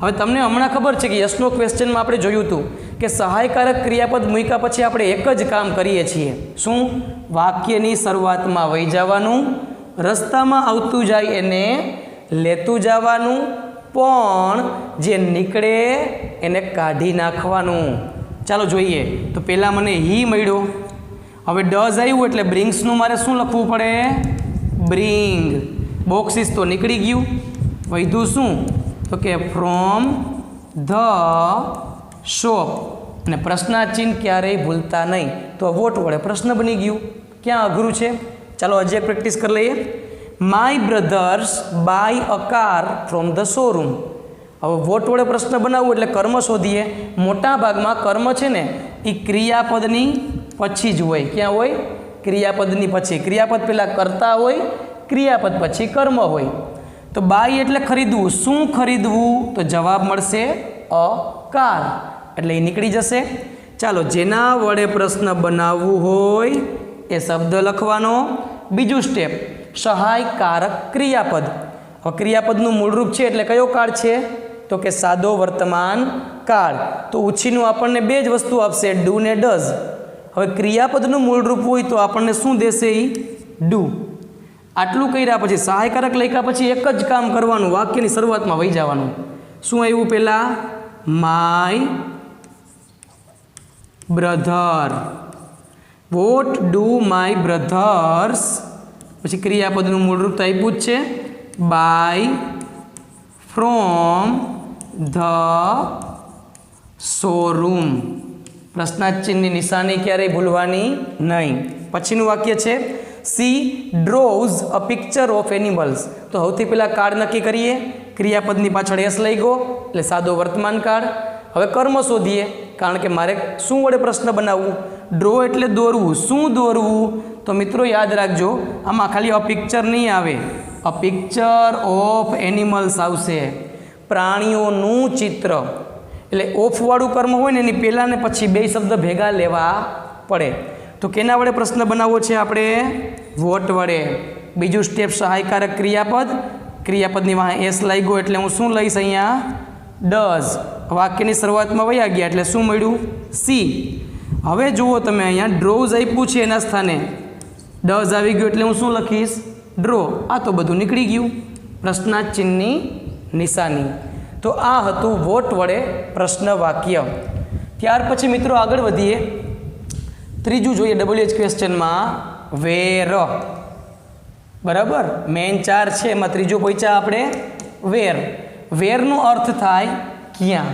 હવે તમને હમણાં ખબર છે કે યસનો ક્વેશ્ચનમાં આપણે જોયું હતું કે સહાયકારક ક્રિયાપદ મૂક્યા પછી આપણે એક જ કામ કરીએ છીએ. શું? વાક્યની શરૂઆતમાં વહી જવાનું, રસ્તામાં આવતું જાય એને લેતું જવાનું, પણ જે નીકળે એને કાઢી નાખવાનું. ચાલો જોઈએ. તો પહેલાં મને હી મળ્યો. હવે ડઝ આવ્યું એટલે બ્રિંગ્સનું મારે શું લખવું પડે? બ્રિંગ. બોક્સિસ તો નીકળી ગયું. વધ્યું શું? તો કે ફ્રોમ ધ શોપ. અને પ્રશ્નાચિહ્ન ક્યારેય ભૂલતા નહીં. તો વોટ વડે પ્રશ્ન બની ગયું. ક્યાં અઘરું છે? ચાલો હજી એક પ્રેક્ટિસ કરી લઈએ. My brothers buy a car from the showroom. હવે વોટ વડે પ્રશ્ન બનાવવું એટલે કર્મ શોધીએ. મોટા ભાગમાં કર્મ છે ને એ ક્રિયાપદની પછી જ હોય. ક્યાં હોય? ક્રિયાપદની પછી. ક્રિયાપદ પહેલાં કરતા હોય, ક્રિયાપદ પછી કર્મ હોય. તો બાય એટલે ખરીદવું. શું ખરીદવું? તો જવાબ મળશે અ કાર. એટલે એ નીકળી જશે. ચાલો, જેના વડે પ્રશ્ન બનાવવું હોય એ શબ્દ લખવાનો. બીજું સ્ટેપ સહાયકારક ક્રિયાપદ. હવે ક્રિયાપદનું મૂળરૂપ છે એટલે કયો કાળ છે? તો કે સાદો વર્તમાન કાળ. તો ઉછીનું આપણને બે જ વસ્તુ આપશે, ડુ ને ડઝ. હવે ક્રિયાપદનું મૂળરૂપ હોય તો આપણને શું દેશે? એ ડુ. આટલું કર્યા પછી સહાયકારક લખ્યા પછી એક જ કામ કરવાનું, વાક્યની શરૂઆતમાં વહી જવાનું. શું આવ્યું પહેલાં? My brother. What do my brothers. પછી ક્રિયાપદનું મૂળરૂપ તો આપ્યું જ છે, બાય ફ્રોમ ધ શોરૂમ. પ્રશ્નાચિહ્નની નિશાની ક્યારેય ભૂલવાની નહીં. પછીનું વાક્ય છે she draws a picture of animals. તો સૌથી પહેલાં કાળ નક્કી કરીએ. ક્રિયાપદની પાછળ એસ લઈ ગયો એટલે સાદો વર્તમાન કાળ. હવે કર્મ શોધીએ, કારણ કે મારે શું વડે પ્રશ્ન બનાવવું? ડ્રો એટલે દોરવું. શું દોરવું? તો મિત્રો યાદ રાખજો, આમાં ખાલી અ પિક્ચર નહીં આવે, અ પિક્ચર ઓફ એનિમલ્સ આવશે. પ્રાણીઓનું ચિત્ર. એટલે ઓફવાળું કર્મ હોય ને એની પહેલાં ને પછી બે શબ્દ ભેગા લેવા પડે. તો કેના વડે પ્રશ્ન બનાવવો છે આપણે? વોટ વડે. બીજું સ્ટેપ સહાયકારક ક્રિયાપદ. ક્રિયાપદની વાહ એસ લાગ્યો એટલે હું શું લઈશ અહીંયા? ડઝ. વાક્યની શરૂઆતમાં વયા ગયા એટલે શું મળ્યું? સી. હવે જુઓ તમે અહીંયા ડ્રોઝ આપ્યું છે એના સ્થાને ડઝ આવી ગયું એટલે હું શું લખીશ? ડ્રો. આ તો બધું નીકળી ગયું. પ્રશ્નાચિહ્નની નિશાની. તો આ હતું વોટ વડે પ્રશ્ન વાક્ય. ત્યાર પછી મિત્રો આગળ વધીએ. ત્રીજું જોઈએ WH ક્વેશ્ચનમાં વેર. બરાબર, મેઇન 4 છે એમાં ત્રીજો પહોંચ્યા આપણે વેર. વેરનો અર્થ થાય ક્યાં.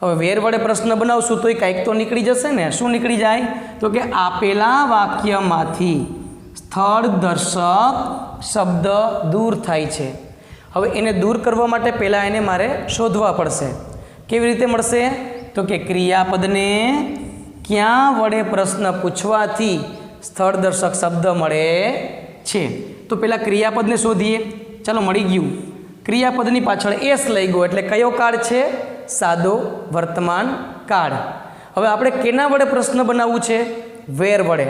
હવે વેર વડે પ્રશ્ન બનાવશું તો એ કાંઈક તો નીકળી જશે ને. શું નીકળી જાય? તો કે આપેલા વાક્યમાંથી સ્થળ દર્શક શબ્દ દૂર થાય છે. હવે એને દૂર કરવા માટે પહેલાં એને મારે શોધવા પડશે. કેવી રીતે મળશે? તો કે ક્રિયાપદને ક્યાં વડે પ્રશ્ન પૂછવાથી સ્થળ દર્શક શબ્દ મળે છે. તો પહેલાં ક્રિયાપદને શોધીએ. ચાલો, મળી ગયું. ક્રિયાપદની પાછળ એસ લઈ ગયો એટલે કયો કાળ છે? સાદો વર્તમાન કાળ. હવે આપણે કેના વડે પ્રશ્ન બનાવવું છે? વેર વડે.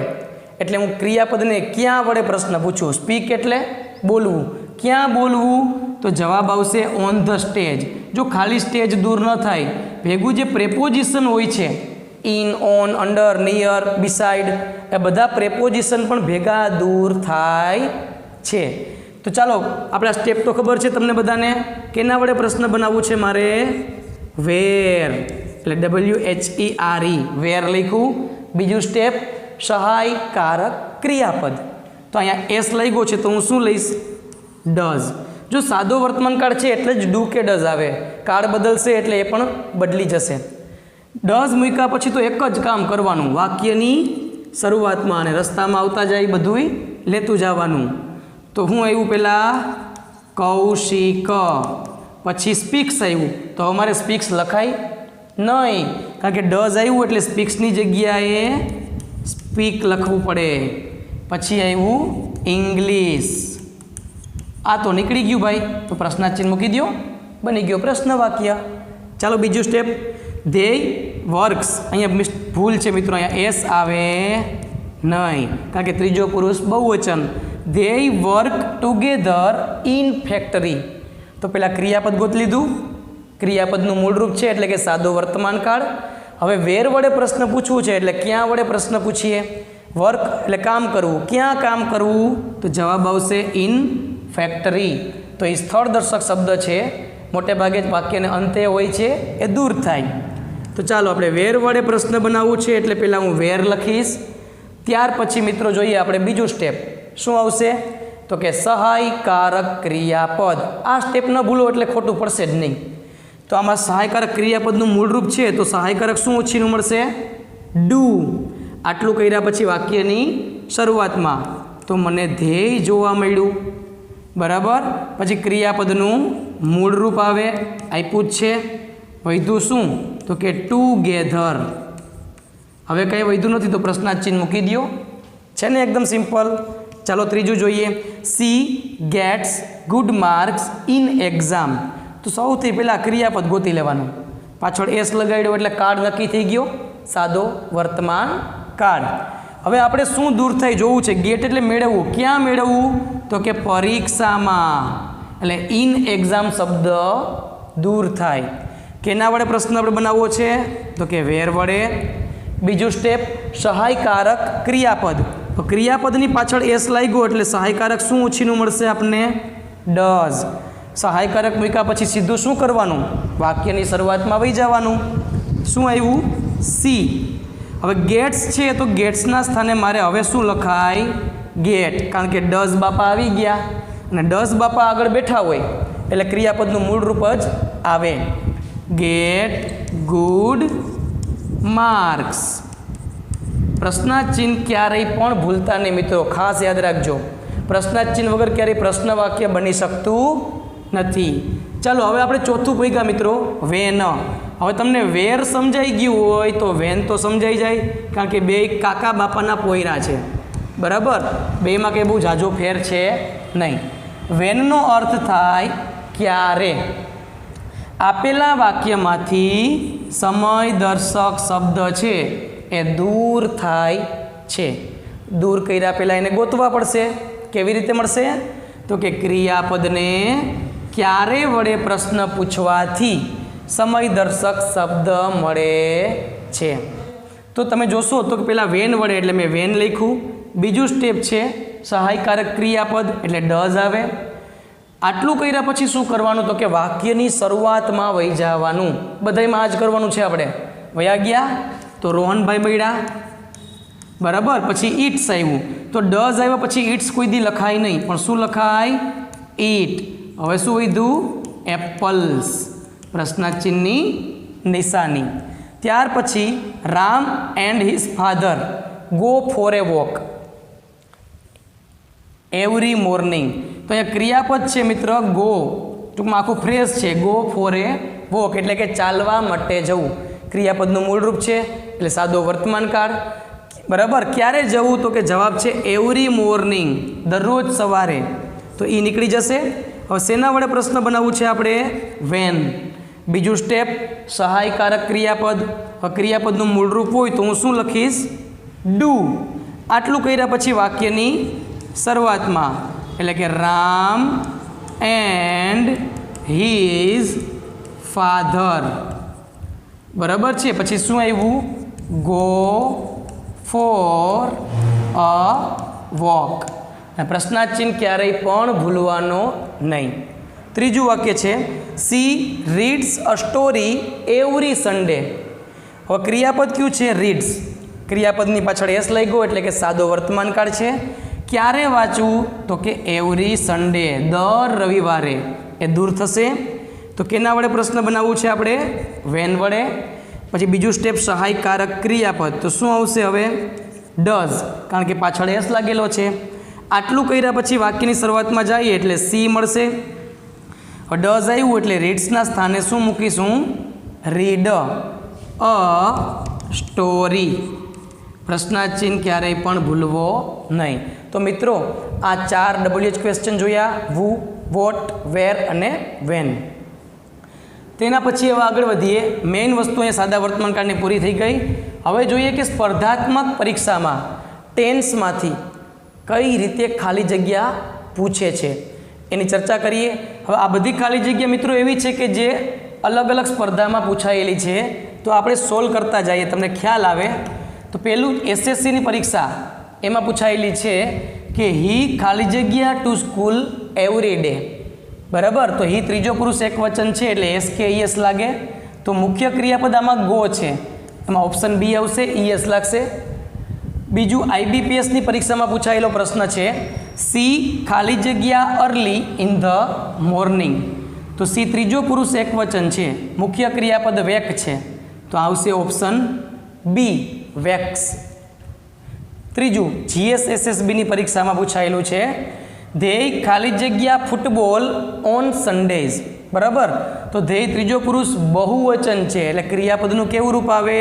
એટલે હું ક્રિયાપદને ક્યાં વડે પ્રશ્ન પૂછું? સ્પીક એટલે બોલવું. ક્યાં બોલવું? તો જવાબ આવશે ઓન ધ સ્ટેજ. જો ખાલી સ્ટેજ દૂર ન થાય, ભેગું જે પ્રેપોઝિશન હોય છે in, on, under, near, beside, એ બધા પ્રેપોઝિશન પણ ભેગા દૂર થાય છે. તો ચાલો, આપણા સ્ટેપ તો ખબર છે તમને બધાને. કેના વડે પ્રશ્ન બનાવવું છે મારે? વેર. એટલે WHERE. વેર લખ્યું. બીજું સ્ટેપ સહાયકારક ક્રિયાપદ. તો અહીંયા એસ લઈ ગયો છે તો હું શું લઈશ? ડઝ. જો સાદો વર્તમાનકાળ છે એટલે જ ડુ કે ડઝ આવે. કાળ બદલશે એટલે એ પણ બદલી જશે. ડઝ મૂક્યા પછી તો એક જ કામ કરવાનું, વાક્યની શરૂઆતમાં અને રસ્તામાં આવતા જાય બધુંય લેતું જવાનું. તો હું આવ્યું પહેલાં કૌશિક, પછી સ્પીક્સ આવ્યું તો અમારે સ્પીક્સ લખાય નહીં, કારણ કે ડઝ આવ્યું એટલે સ્પીક્સની જગ્યાએ સ્પીક લખવું પડે. પછી આવ્યું ઇંગ્લિશ. આ તો નીકળી ગયું ભાઈ, તો પ્રશ્નાર્થ ચિહ્ન મૂકી દો, બની ગયો પ્રશ્ન વાક્ય. ચાલો બીજું સ્ટેપ, ધ્યેય વર્ક્સ. અહીંયા ભૂલ છે મિત્રો, અહીંયા એસ આવે નહીં, કારણ કે ત્રીજો પુરુષ બહુવચન. ધ્યેય વર્ક ટુગેધર ઇન ફેક્ટરી. તો પહેલાં ક્રિયાપદ ગોતી લીધું, ક્રિયાપદનું મૂળરૂપ છે એટલે કે સાદો વર્તમાનકાળ. હવે વેર વડે પ્રશ્ન પૂછવું છે એટલે ક્યાં વડે પ્રશ્ન પૂછીએ? વર્ક એટલે કામ કરવું, ક્યાં કામ કરવું? તો જવાબ આવશે ઇન ફેક્ટરી. તો એ સ્થળ દર્શક શબ્દ છે, મોટે ભાગે જ વાક્યને અંતે હોય છે એ દૂર થાય. તો ચાલો આપણે વેર વડે પ્રશ્ન બનાવવું છે એટલે પહેલાં હું વેર લખીશ. ત્યાર પછી મિત્રો જોઈએ આપણે બીજું સ્ટેપ શું આવશે? તો કે સહાયકારક ક્રિયાપદ. આ સ્ટેપ ન ભૂલો એટલે ખોટું પડશે જ નહીં. તો આમાં સહાયકારક ક્રિયાપદનું મૂળરૂપ છે તો સહાયકારક શું ઓછીનું મળશે? ડુ. આટલું કર્યા પછી વાક્યની શરૂઆતમાં તો મને ધ્યેય જોવા મળ્યું, બરાબર. પછી ક્રિયાપદનું મૂળરૂપ આવે, આપ્યું જ છે. વધ્યું શું? તો કે ટુગેધર. હવે કંઈ વધ્યું નથી તો પ્રશ્નાર્થ ચિહ્ન મૂકી દો, છે ને એકદમ સિમ્પલ. ચાલો ત્રીજું જોઈએ, she gets good marks in exam. તો સૌથી પહેલાં ક્રિયાપદ ગોતી લેવાનું, પાછળ એસ લગાડ્યો એટલે કાળ નક્કી થઈ ગયો, સાદો વર્તમાન કાળ. હવે આપણે શું દૂર થાય જોવું છે. ગેટ એટલે મેળવવું, ક્યાં મેળવવું? તો કે પરીક્ષામાં, એટલે ઇન એક્ઝામ શબ્દ દૂર થાય. કેના વડે પ્રશ્ન આપણે બનાવવો છે? તો કે વેર વડે. બીજું સ્ટેપ, સહાયકારક ક્રિયાપદ. તો ક્રિયાપદની પાછળ એસ લાગ્યો એટલે સહાયકારક શું ઓછીનું મળશે આપણને? ડઝ. સહાયકારક મૂક્યા પછી સીધું શું કરવાનું? વાક્યની શરૂઆતમાં વહી જવાનું. શું આવ્યું? સી. હવે ગેટ્સ છે તો ગેટ્સના સ્થાને મારે હવે શું લખાય? ગેટ, કારણ કે ડઝ બાપા આવી ગયા અને ડઝ બાપા આગળ બેઠા હોય એટલે ક્રિયાપદનું મૂળ રૂપ જ આવે. Get good marks. પ્રશ્નાર્થ ચિહ્ન ક્યારેય પણ ભૂલતા નહીં મિત્રો, ખાસ યાદ રાખજો. પ્રશ્નાર્થ ચિહ્ન વગર ક્યારેય પ્રશ્ન વાક્ય બની શકતું નથી. ચાલો હવે આપણે ચોથું પૈગા મિત્રો, વેન. હવે તમને વેર સમજાઈ ગયું હોય તો વેન તો સમજાઈ જાય, કારણ કે બે કાકા બાપાના પોયરા છે, બરાબર. બેમાં કંઈ બહુ ઝાઝો ફેર છે નહીં. વેનનો અર્થ થાય ક્યારે. આપેલા વાક્યમાંથી સમય દર્શક શબ્દ છે એ દૂર થાય છે. દૂર કર્યા પહેલાં એને ગોતવા પડશે. કેવી રીતે મળશે? તો કે ક્રિયાપદને ક્યારે વડે પ્રશ્ન પૂછવાથી સમય દર્શક શબ્દ મળે છે. તો તમે જોશો તો કે પહેલાં વેન વડે એટલે મેં વેન લખ્યું. બીજું સ્ટેપ છે સહાયકારક ક્રિયાપદ એટલે ડઝ આવે. આટલું કર્યા પછી શું કરવાનું? તો કે વાક્યની શરૂઆતમાં વહી જવાનું. બધામાં આ જ કરવાનું છે આપણે. વયા ગયા તો રોહનભાઈ મળ્યા, બરાબર. પછી ઇટ્સ આવ્યું તો ડઝ આવ્યા પછી ઇટ્સ કોઈ દી લખાય નહીં, પણ શું લખાય? ઇટ. હવે શું વધ્યું? એપલ્સ. પ્રશ્નાર્થ ચિહ્નની નિશાની. ત્યાર પછી Ram and his father go for A walk every morning. તો અહીંયા ક્રિયાપદ છે મિત્ર ગો, ટૂંકમાં આખું ફ્રેઝ છે ગો ફોર એ વોક એટલે કે ચાલવા માટે જવું. ક્રિયાપદનું મૂળરૂપ છે એટલે સાદો વર્તમાનકાળ, બરાબર. ક્યારે જવું? તો કે જવાબ છે એવરી મોર્નિંગ, દરરોજ સવારે. તો એ નીકળી જશે. હવે શેના વડે પ્રશ્ન બનાવવું છે આપણે? વેન. બીજું સ્ટેપ સહાયકારક ક્રિયાપદ. હવે ક્રિયાપદનું મૂળરૂપ હોય તો હું શું લખીશ? ડુ. આટલું કર્યા પછી વાક્યની શરૂઆતમાં એટલે કે રામ એન્ડ હિઝ ફાધર, બરાબર છે. પછી શું આવ્યું? Go for a walk. પ્રશ્નાર્થ ચિહ્ન ક્યારેય પણ ભૂલવાનો નહીં. ત્રીજું વાક્ય છે C reads a story every Sunday. હવે ક્રિયાપદ કયું છે? રીડ્સ. ક્રિયાપદની પાછળ એસ લઈ ગયો એટલે કે સાદો વર્તમાનકાળ છે. ક્યારે વાંચવું? તો કે એવરી સન્ડે, દર રવિવારે. એ દૂર થશે. તો કેના વડે પ્રશ્ન બનાવવું છે આપણે? વેન વડે. પછી બીજું સ્ટેપ સહાયકારક ક્રિયાપદ. તો શું આવશે હવે? ડઝ, કારણ કે પાછળ એસ લાગેલો છે. આટલું કર્યા પછી વાક્યની શરૂઆતમાં જઈએ એટલે સી મળશે. ડઝ આવ્યું એટલે રીડ્સના સ્થાને શું મૂકીશું? Read a story. પ્રશ્નાર્થ ચિહ્ન ક્યારેય પણ ભૂલવો નહીં. તો મિત્રો આ 4 WH ક્વેશ્ચન જોયા: વુ, વોટ, વેર અને વેન. તેના પછી હવે આગળ વધીએ. મેઇન વસ્તુ અહીંયા સાદા વર્તમાનકાળની પૂરી થઈ ગઈ. હવે જોઈએ કે સ્પર્ધાત્મક પરીક્ષામાં ટેન્સમાંથી કઈ રીતે ખાલી જગ્યા પૂછે છે એની ચર્ચા કરીએ. હવે આ બધી ખાલી જગ્યા મિત્રો એવી છે કે જે અલગ અલગ સ્પર્ધામાં પૂછાયેલી છે. તો આપણે સોલ્વ કરતા જઈએ, તમને ખ્યાલ આવે. તો પહેલું SSCની પરીક્ષા એમાં પૂછાયેલી છે કે હી ખાલી જગ્યા ટુ સ્કૂલ એવરી ડે. બરાબર. તો હી ત્રીજો પુરુષ એકવચન છે એટલે SKES લાગે. તો મુખ્ય ક્રિયાપદ આમાં ગો છે, એમાં ઓપ્શન બી આવશે, ES લાગશે. બીજું IBPSની પરીક્ષામાં પૂછાયેલો પ્રશ્ન છે સી ખાલી જગ્યા અર્લી ઇન ધ મોર્નિંગ. તો સી ત્રીજો પુરુષ એકવચન છે, મુખ્ય ક્રિયાપદ વેક છે. તો આવશે ઓપ્શન બી, વેક્સ. ત્રીજું GSSSBની પરીક્ષામાં પૂછાયેલું છે ધ્યેય ખાલી જગ્યા ફૂટબોલ ઓન સન્ડેઝ. બરાબર. તો ધ્યેય ત્રીજો પુરુષ બહુવચન છે એટલે ક્રિયાપદનું કેવું રૂપ આવે?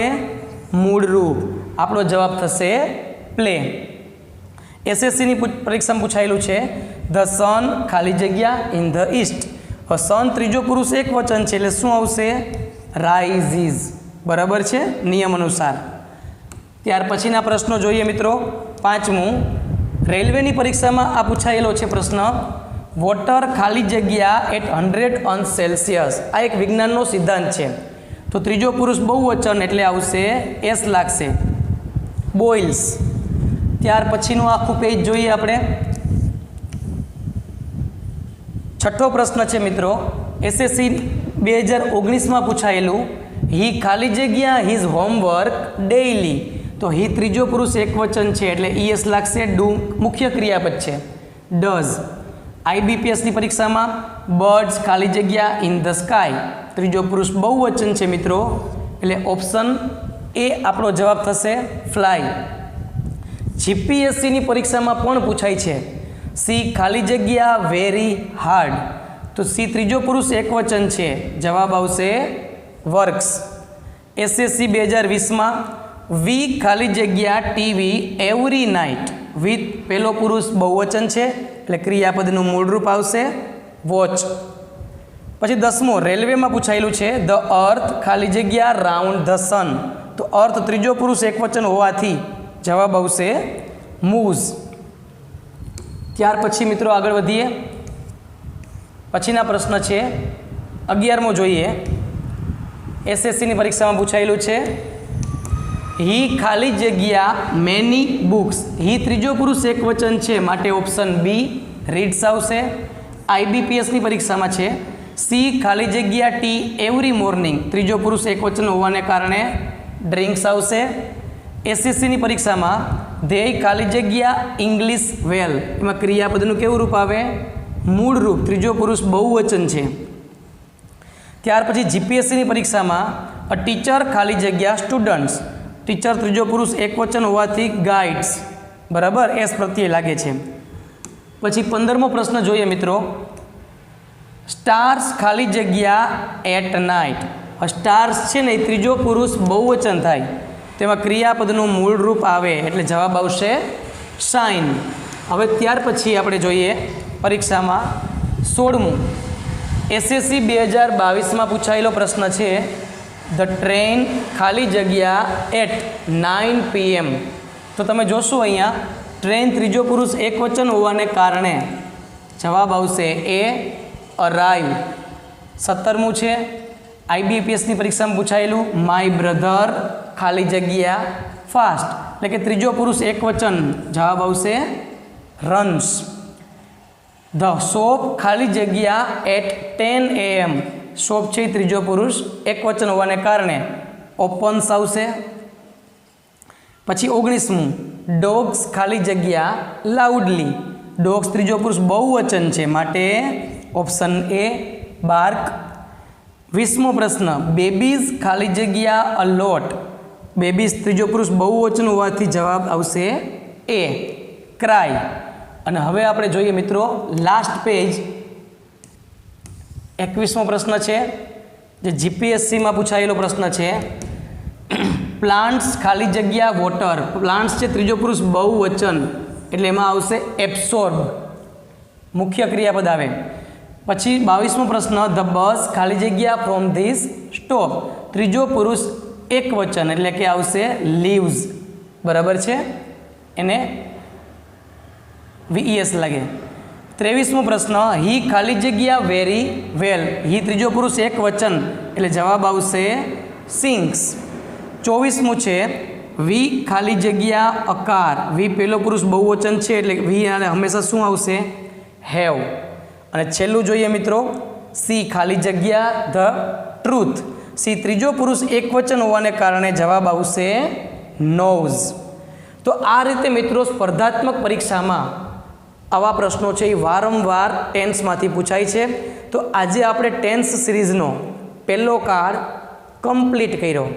મૂળ રૂપ. આપણો જવાબ થશે પ્લે. SSCની પરીક્ષામાં પૂછાયેલું છે ધ સન ખાલી જગ્યા ઇન ધ ઈસ્ટ. સન ત્રીજો પુરુષ એકવચન છે એટલે શું આવશે? રાઇઝીઝ. બરાબર છે નિયમ અનુસાર. ત્યાર પછીના પ્રશ્નો જોઈએ મિત્રો. પાંચમું, રેલવેની પરીક્ષામાં આ પૂછાયેલો છે પ્રશ્ન વોટર ખાલી જગ્યા એટ 100°C. આ એક વિજ્ઞાનનો સિદ્ધાંત છે. તો ત્રીજો પુરુષ બહુવચન એટલે આવશે એસ લાગશે, બોઇલ્સ. ત્યાર પછીનું આખું પેજ જોઈએ આપણે. છઠ્ઠો પ્રશ્ન છે મિત્રો SSC 2019માં પૂછાયેલું હી ખાલી જગ્યા હિઝ હોમવર્ક ડેઇલી. તો હી ત્રીજો પુરુષ એકવચન છે એટલે ES લાગશે, ડુ મુખ્ય ક્રિયાપદ છે, ડઝ. IBPSની પરીક્ષામાં બર્ડ્સ ખાલી જગ્યા ઇન ધ સ્કાય. ત્રીજો પુરુષ બહુવચન છે મિત્રો એટલે ઓપ્શન એ આપણો જવાબ થશે, ફ્લાય. GPSCની પરીક્ષામાં પણ પૂછાય છે સી ખાલી જગ્યા વેરી હાર્ડ. તો સી ત્રીજો પુરુષ એકવચન છે, જવાબ આવશે વર્ક્સ. SSC 2020માં વી ખાલી જગ્યા ટીવી એવરી નાઇટ વિથ પહેલો પુરુષ બહુવચન છે એટલે ક્રિયાપદનું મૂળરૂપ આવશે વોચ. પછી 10મો રેલવેમાં પૂછાયેલું છે ધ અર્થ ખાલી જગ્યા રાઉન્ડ ધ સન. તો અર્થ ત્રીજો પુરુષ એકવચન હોવાથી જવાબ આવશે મૂવ્સ. ત્યાર પછી મિત્રો આગળ વધીએ. પછીના પ્રશ્ન છે 11મો જોઈએ. SSCની પરીક્ષામાં પૂછાયેલું છે હી ખાલી જગ્યા મેની બુક્સ. હી ત્રીજો પુરુષ એકવચન છે માટે ઓપ્શન બી, રીડ્સ આવશે. IBPSની પરીક્ષામાં છે સી ખાલી જગ્યા ટી એવરી મોર્નિંગ. ત્રીજો પુરુષ એકવચન હોવાને કારણે ડ્રિંક્સ આવશે. SSCની પરીક્ષામાં ધ્યેય ખાલી જગ્યા ઇંગ્લિશ વેલ. એમાં ક્રિયાપદનું કેવું રૂપ આવે? મૂળ રૂપ. ત્રીજો પુરુષ બહુવચન છે. ત્યાર પછી GPSCની પરીક્ષામાં અ ટીચર ખાલી જગ્યા સ્ટુડન્ટ્સ. ટીચર ત્રીજો પુરુષ એકવચન હોવાથી ગાઈડ્સ. બરાબર, એસ પ્રત્યે લાગે છે. પછી 15મો પ્રશ્ન જોઈએ મિત્રો. સ્ટાર્સ ખાલી જગ્યા એટ નાઇટ. સ્ટાર્સ છે ને એ ત્રીજો પુરુષ બહુવચન થાય, તેમાં ક્રિયાપદનું મૂળ રૂપ આવે એટલે જવાબ આવશે શાઇન. હવે ત્યાર પછી આપણે જોઈએ પરીક્ષામાં 16મું SSC 2022માં પૂછાયેલો પ્રશ્ન છે ધ ટ્રેન ખાલી જગ્યા એટ 9 PM. તો તમે જોશો અહીંયા ટ્રેન ત્રીજો પુરુષ એકવચન હોવાને કારણે જવાબ આવશે એ, અરાઈવ. 17મું છે IBPSની પરીક્ષામાં પૂછાયેલું માય બ્રધર ખાલી જગ્યા ફાસ્ટ. એટલે કે ત્રીજો પુરુષ એકવચન, જવાબ આવશે રન્સ. ધ શોપ ખાલી જગ્યા એટ 10 AM. શોપ છે ત્રીજો પુરુષ એકવચન હોવાને કારણે ઓપન્સ આવશે. પછી 19મું, ડોગ્સ ખાલી જગ્યા લાઉડલી. ડોગ્સ ત્રીજો પુરુષ બહુવચન છે માટે ઓપ્શન એ બાર્ક. 20મો પ્રશ્ન, બેબીઝ ખાલી જગ્યા અલોટ. બેબીઝ ત્રીજો પુરુષ બહુવચન હોવાથી જવાબ આવશે એ ક્રાય. અને હવે આપણે જોઈએ મિત્રો લાસ્ટ પેજ 21મો પ્રશ્ન છે જે જીપીએસસીમાં પૂછાયેલો પ્રશ્ન છે. પ્લાન્ટ્સ ખાલી જગ્યા વોટર. પ્લાન્ટ્સ છે ત્રીજો પુરુષ બહુવચન એટલે એમાં આવશે એબ્સોર્બ, મુખ્ય ક્રિયાપદ આવે. પછી 22મો પ્રશ્ન, ધ બસ ખાલી જગ્યા ફ્રોમ ધીસ સ્ટોપ. ત્રીજો પુરુષ એક વચન એટલે કે આવશે લીવ્સ. બરાબર છે, એને VES લાગે. 23મો પ્રશ્ન, હી ખાલી જગ્યા વેરી વેલ. હી ત્રીજો પુરુષ એક વચન એટલે જવાબ આવશે સિંગ્સ. 24મું છે, વી ખાલી જગ્યા અકાર. વી પહેલો પુરુષ બહુવચન છે એટલે વી હંમેશા શું આવશે હેવ. અને છેલ્લું જોઈએ મિત્રો, સી ખાલી જગ્યા ધ ટ્રુથ. સી ત્રીજો પુરુષ એક વચન હોવાને કારણે જવાબ આવશે નોઝ. તો આ રીતે મિત્રો સ્પર્ધાત્મક પરીક્ષામાં આવા પ્રશ્નો છે એ વારંવાર ટેન્સમાંથી પૂછાય છે. તો આજે આપણે ટેન્સ સિરીઝનો પહેલો કાર્ડ કમ્પ્લીટ કર્યો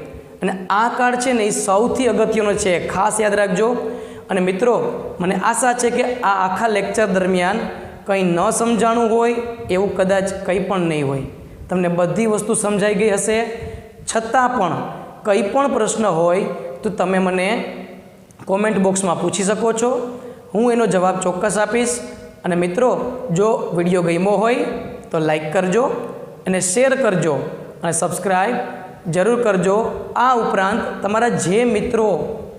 અને આ કાર્ડ છે ને એ સૌથી અગત્યનો છે, ખાસ યાદ રાખજો. અને મિત્રો મને આશા છે કે આ આખા લેક્ચર દરમિયાન કંઈ ન સમજાણું હોય એવું કદાચ કંઈ પણ નહીં હોય. તમને બધી વસ્તુ સમજાઈ ગઈ હશે. છતાં પણ કંઈ પણ પ્રશ્ન હોય તો તમે મને કોમેન્ટ બોક્સમાં પૂછી શકો છો, હું એનો જવાબ ચોક્કસ આપીશ. અને મિત્રો જો વિડીયો ગમ્યો હોય તો લાઈક કરજો અને શેર કરજો અને સબસ્ક્રાઈબ જરૂર કરજો. આ ઉપરાંત તમારા જે મિત્રો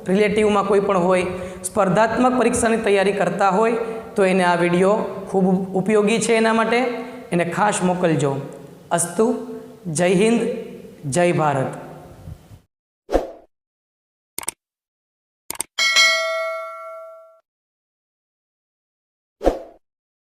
રિલેટિવમાં કોઈ પણ હોય સ્પર્ધાત્મક પરીક્ષાની તૈયારી કરતા હોય તો એને આ વિડીયો ખૂબ ઉપયોગી છે, એના માટે એને ખાસ મોકલજો. અસ્તુ. જય હિન્દ, જય ભારત.